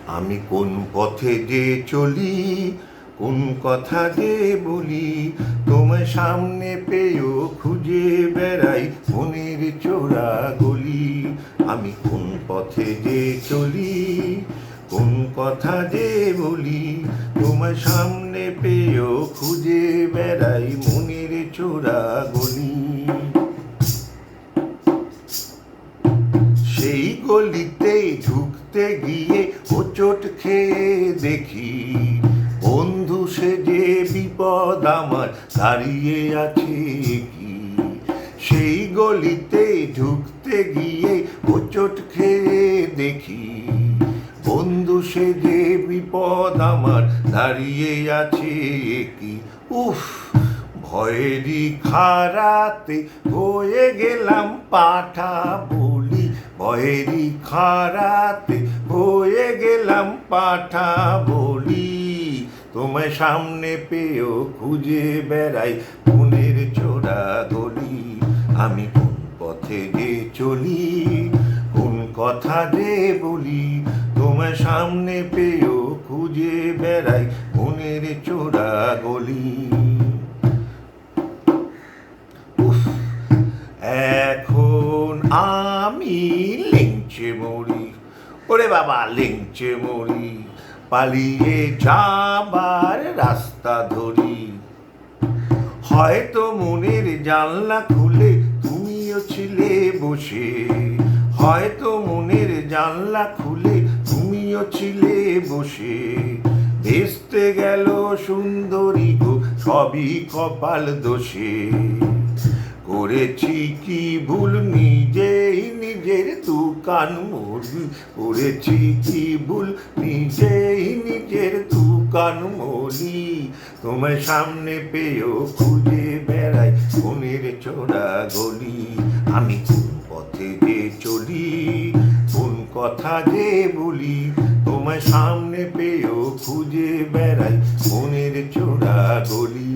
আমি কোন পথে যে চলি, কোন কথা যে বলি, তোমায় সামনে পেয়েও খুঁজে বেড়াই মনের চোরা গলি। আমি কোন পথে যে চলি, কোন কথা যে বলি, তোমায় সামনে পেয়েও খুঁজে বেড়াই মনের চোরা গলি। সেই গলিতে ঢুকতে গিয়ে হোঁচট খেয়ে দেখি, বন্ধু সেজে বিপদ আমার দাঁড়িয়ে আছে কি। সেই গলিতে ঢুকতে গিয়ে হোঁচট খেয়ে দেখি, বন্ধু সেজে বিপদ আমার দাঁড়িয়ে আছে কি। উফ, ভয়েরই খারাতে হয়ে গেলাম পাঠা বলি, ভয়েরই খারাতে হয়ে গেলাম পাঠা বলি। তোমায় সামনে পেয়েও খুঁজে বেড়াই মনের চোরা গলি। আমি কোন পথে যে চলি, কোন কথা যে বলি, তোমায় সামনে পেয়েও খুঁজে বেড়াই মনের চোরা গলি। এখন আমি লেংচে মরি, ওরে বাবা লেংচে মরি, পালিয়ে যাবার রাস্তা ধরি। হয়তো মনের জানলা খুলে তুমিও ছিলে বসে, হয়তো মনের জানলা খুলে তুমিও ছিলে বসে। ভেস্তে গেল সুন্দরী গো সবই কপাল দোষে। করেছি কি ভুল নিজেই নিজের দুকান মলি, করেছি কি ভুল নিজেই নিজের দুকান মলি। তোমায় সামনে পেয়েও খুঁজে বেড়াই মনের চোরা গলি। আমি কোন পথে যে চলি, কোন কথা যে বলি, তোমায় সামনে পেয়েও খুঁজে বেড়াই মনের চোরা গলি।